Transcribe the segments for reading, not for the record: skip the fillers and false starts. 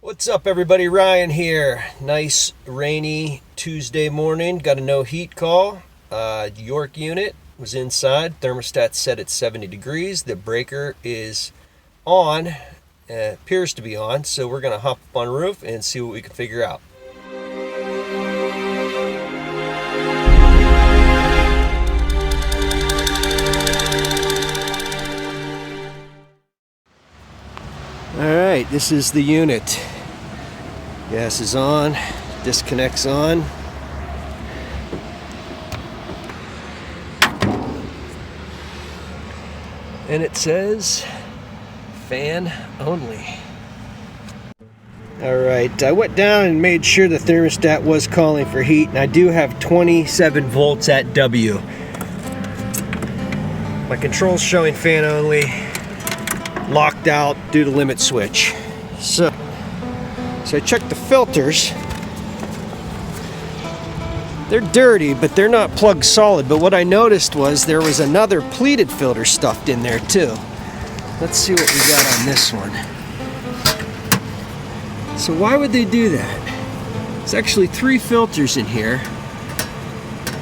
What's up, everybody? Ryan here. Nice rainy Tuesday morning. Got a no heat call. York unit was inside. Thermostat set at 70 degrees. The breaker is on. Appears to be on. So we're going to hop up on the roof and see what we can figure out. Alright, this is the unit. Gas is on, disconnects on. And it says fan only. Alright, I went down and made sure the thermostat was calling for heat, and I do have 27 volts at W. My control's showing fan only. Locked out due to limit switch. So I checked the filters. They're dirty, but they're not plug solid. But what I noticed was there was another pleated filter stuffed in there too. Let's see what we got on this one. So why would they do that? There's actually 3 filters in here.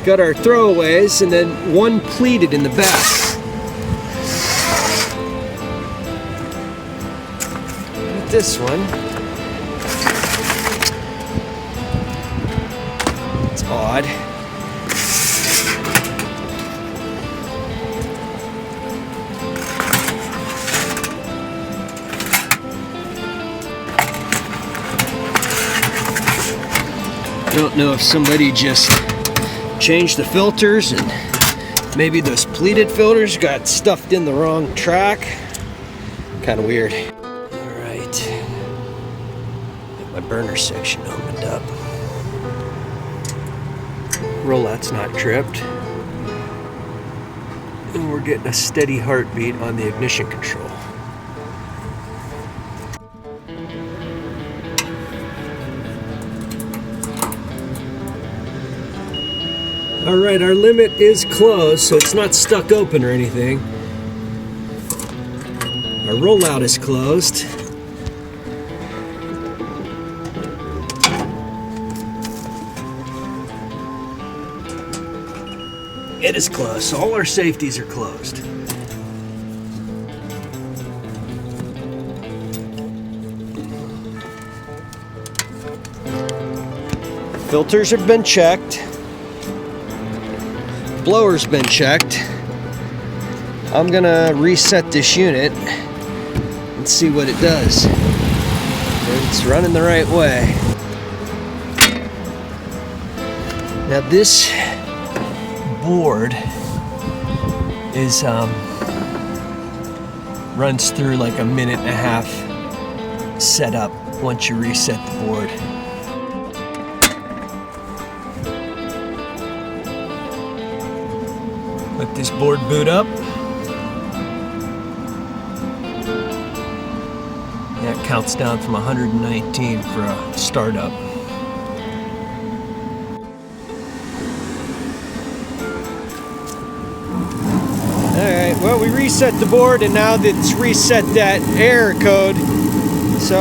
Got our throwaways and then one pleated in the back. This one, it's odd. I don't know if somebody just changed the filters and maybe those pleated filters got stuffed in the wrong track. Kind of weird. My burner section opened up. Rollout's not tripped. And we're getting a steady heartbeat on the ignition control. Alright, our limit is closed, so it's not stuck open or anything. Our rollout is closed. It is closed, so all our safeties are closed. Filters have been checked. Blower's been checked. I'm gonna reset this unit and see what it does. It's running the right way. Now this board is runs through like a minute and a half setup once you reset the board. Let this board boot up. That counts down from 119 for a startup. Alright, well, we reset the board and now it's reset that error code. So,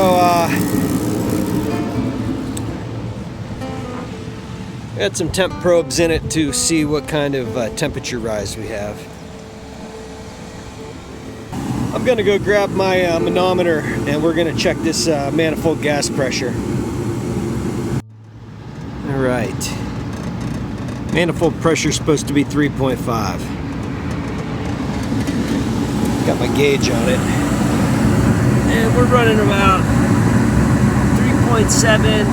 got some temp probes in it to see what kind of temperature rise we have. I'm gonna go grab my manometer and we're gonna check this manifold gas pressure. Alright, manifold pressure is supposed to be 3.5. Got my gauge on it. And we're running about 3.7.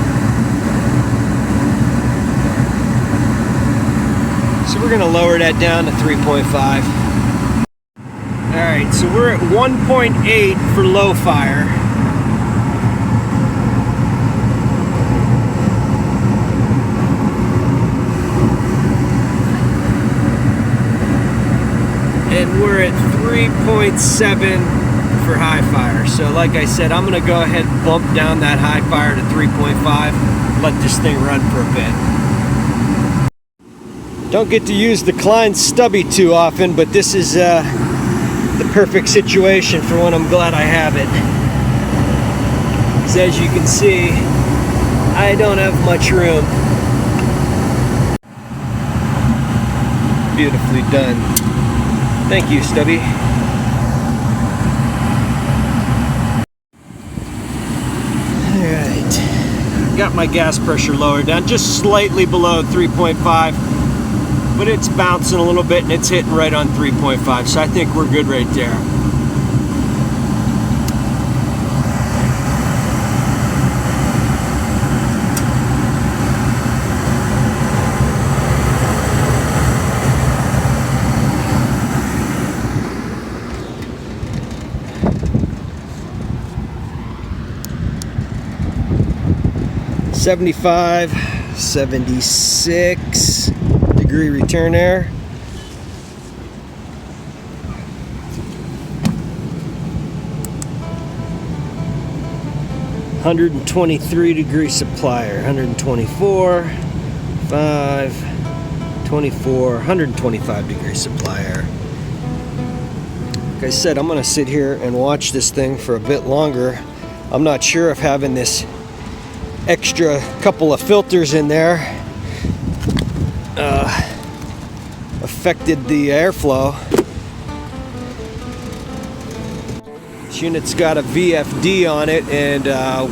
So we're gonna lower that down to 3.5. Alright, so we're at 1.8 for low fire. And we're at 3.7 for high fire. So like I said, I'm gonna go ahead and bump down that high fire to 3.5, let this thing run for a bit. Don't get to use the Klein stubby too often, but this is the perfect situation for when I'm glad I have it. because as you can see, I don't have much room. Beautifully done. Thank you, Stubby. Alright, got my gas pressure lowered down just slightly below 3.5, but it's bouncing a little bit and it's hitting right on 3.5, so I think we're good right there. $75, $76 degree return air. $123 degree supplier, 124, 5, 24, 125 degree supplier. Like I said, I'm gonna sit here and watch this thing for a bit longer. I'm not sure if having this extra couple of filters in there affected the airflow. This unit's got a VFD on it, and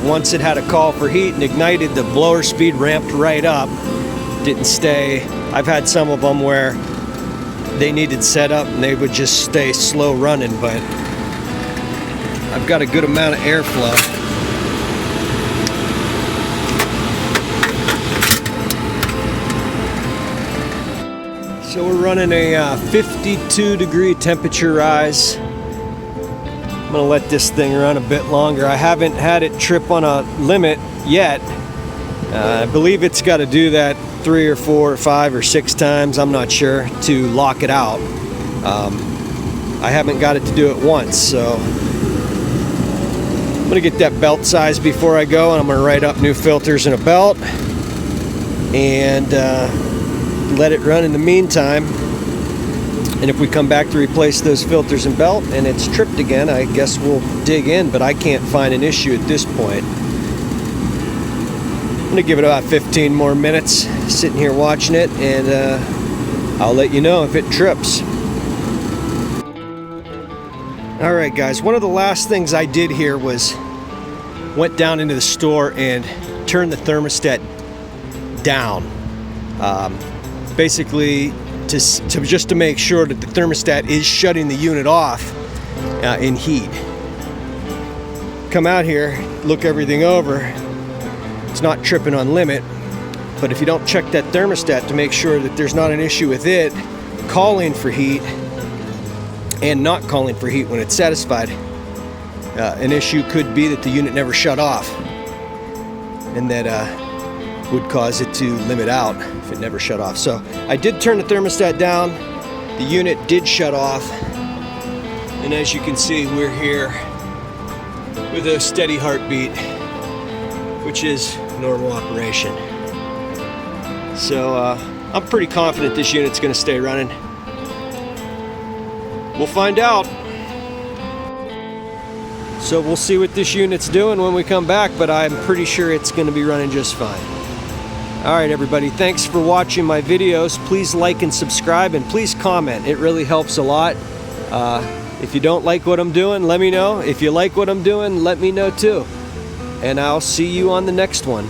once it had a call for heat and ignited, the blower speed ramped right up. Didn't stay. I've had some of them where they needed setup and they would just stay slow running, but I've got a good amount of airflow. So we're running a 52 degree temperature rise. I'm gonna let this thing run a bit longer. I haven't had it trip on a limit yet. I believe it's got to do that 3 or 4 or 5 or 6 times, I'm not sure, to lock it out. I haven't got it to do it once, so I'm gonna get that belt size before I go, and I'm gonna write up new filters in a belt and let it run in the meantime. And if we come back to replace those filters and belt and it's tripped again, I guess we'll dig in, but I can't find an issue at this point. I'm gonna give it about 15 more minutes sitting here watching it, and I'll let you know if it trips. Alright guys, one of the last things I did here was went down into the store and turned the thermostat down. Basically just to make sure that the thermostat is shutting the unit off in heat. Come out here, look everything over. It's not tripping on limit, but if you don't check that thermostat to make sure that there's not an issue with it calling for heat and not calling for heat when it's satisfied, an issue could be that the unit never shut off, and that would cause it to limit out if it never shut off. So I did turn the thermostat down, the unit did shut off, and as you can see, we're here with a steady heartbeat, which is normal operation. So I'm pretty confident this unit's gonna stay running. We'll find out. So we'll see what this unit's doing when we come back, but I'm pretty sure it's gonna be running just fine. Alright everybody, thanks for watching my videos. Please like and subscribe, and please comment. It really helps a lot. If you don't like what I'm doing, let me know. If you like what I'm doing, let me know too. And I'll see you on the next one.